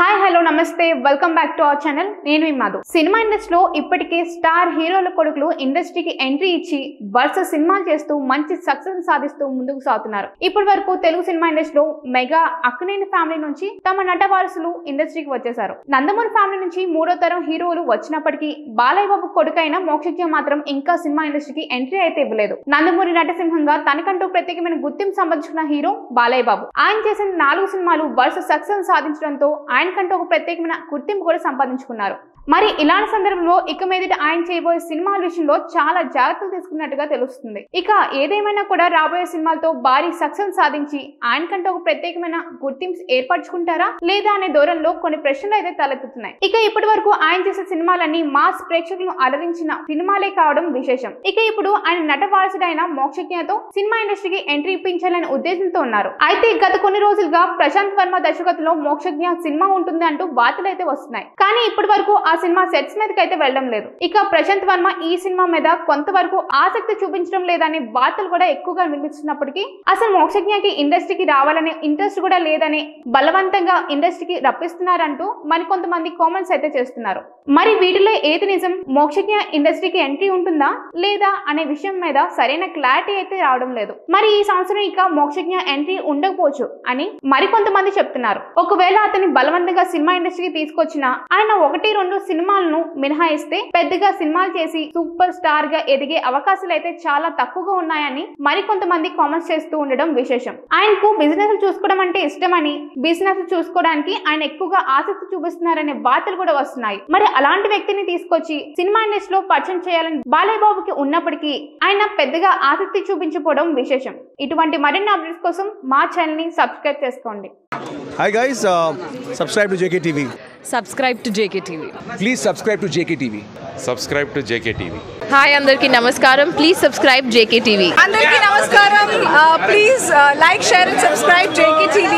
Hi hello నమస్తే welcome back to our channel. నేను మీ Madhu. Cinema ఇండస్ట్రీలో ఇప్పటికే స్టార్ హీరోల కొడుకులు ఇండస్ట్రీకి ఎంట్రీ ఇచ్చి వరుస సినిమాలు చేస్తూ మంచి సక్సెస్ సాధిస్తూ ముందుకు సాగుతున్నారు. ఇప్పటి వరకు తెలుగు సినిమా ఇండస్ట్రీలో మెగా అక్కినేని ఫ్యామిలీ నుంచి తమ నట వారసులు ఇండస్ట్రీకి వచ్చేశారు. నందమూరి ఫ్యామిలీ నుంచి మూడో తరం హీరోలు వచ్చినప్పటికీ బాలయ్య బాబు కొడుకైన మోక్షజ్ఞ మాత్రం ఇంకా సినిమా ఇండస్ట్రీకి ఎంట్రీ అయితే ఇవ్వలేదు. నందమూరి నటసింహంగా తనకంటూ ప్రత్యేకమైన గుర్తింపు సంపాదించుకున్న హీరో బాలయ్య బాబు. ఆయన చేసిన 4 సినిమాలు వరుస సక్సెస్ సాధించడంతో ఆయనకంటూ ఒక ప్రత్యేకమైన గుర్తింపు కూడా సంపాదించుకున్నారు. మరి ఇలాంటి సందర్భంలో ఇక మీదట ఆయన చేయబోయే సినిమాల విషయంలో చాలా జాగ్రత్తలు తీసుకున్నట్టుగా తెలుస్తుంది. ఇక ఏదేమైనా కూడా రాబోయే సినిమాలతో భారీ సక్సెస్ సాధించి ఆయనకంటూ ఒక ప్రత్యేకమైన గుర్తింపు ఏర్పరచుకుంటారా లేదా అనే దూరంలో కొన్ని ప్రశ్నలు అయితే తలెత్తుతున్నాయి. ఇక ఇప్పటి వరకు ఆయన చేసే సినిమాలన్నీ మాస్ ప్రేక్షకులను అలరించిన సినిమాలే కావడం విశేషం. ఇక ఇప్పుడు ఆయన నట వారసుడైన మోక్షజ్ఞతో సినిమా ఇండస్ట్రీకి ఎంట్రీ ఇప్పించాలనే ఉద్దేశంతో ఉన్నారు. అయితే గత కొన్ని రోజులుగా ప్రశాంత్ వర్మ దర్శకత్వంలో మోక్షజ్ఞ సినిమా ఉంటుంది అంటూ వార్తలు అయితే వస్తున్నాయి. కానీ ఇప్పటి వరకు ఆ సినిమా సెట్స్ మీదకి అయితే వెళ్ళడం లేదు. ఇక ప్రశాంత్ వర్మ ఈ సినిమా మీద కొంతవరకు ఆసక్తి చూపించడం లేదనే వార్తలు కూడా ఎక్కువగా వినిపిస్తున్నప్పటికీ అసలు మోక్షజ్ఞకి ఇండస్ట్రీకి రావాలనే ఇంట్రెస్ట్ కూడా లేదని బలవంతంగా ఇండస్ట్రీకి రప్పిస్తున్నారంటూ మరికొంతమంది కామెంట్స్ అయితే చేస్తున్నారు. మరి వీటిలో ఏది నిజం? మోక్షజ్ఞ ఇండస్ట్రీకి ఎంట్రీ ఉంటుందా లేదా అనే విషయం మీద సరైన క్లారిటీ అయితే రావడం లేదు. మరి ఈ సంవత్సరం ఇక మోక్షజ్ఞ ఎంట్రీ ఉండకపోవచ్చు అని మరికొంతమంది చెప్తున్నారు. ఒకవేళ అతని బలవంతంగా సినిమా ఇండస్ట్రీకి తీసుకొచ్చిన ఆయన 1-2 సినిమాలను మినహాయిస్తే పెద్దగా సినిమాలు చేసి సూపర్ స్టార్ గా ఎదిగే అవకాశాలు అయితే చాలా తక్కువగా ఉన్నాయని మరికొంతమంది కామెంట్స్ చేస్తూ ఉండడం విశేషం. ఆయనకు బిజినెస్ చూసుకోవడం అంటే ఇష్టమని బిజినెస్ చూసుకోవడానికి ఆయన ఎక్కువగా ఆసక్తి చూపిస్తున్నారనే వార్తలు కూడా వస్తున్నాయి. మరి అలాంటి వ్యక్తిని తీసుకొచ్చి సినిమా ఇండస్ట్రీలో పరిచయం చేయాలని బాలయ్య బాబుకి ఉన్నప్పటికీ ఆయన పెద్దగా ఆసక్తి చూపించకపోవడం విశేషం. ఇటువంటి మరిన్ని అప్డేట్స్ కోసం మా ఛానల్ ని సబ్స్క్రైబ్ చేసుకోండి. Hi guys, subscribe to JKTV. Subscribe to JKTV. Please subscribe to JKTV. Subscribe to JKTV. Hi, Andarki Namaskaram. Please subscribe JKTV. Andarki Namaskaram. Please like, share and subscribe JKTV.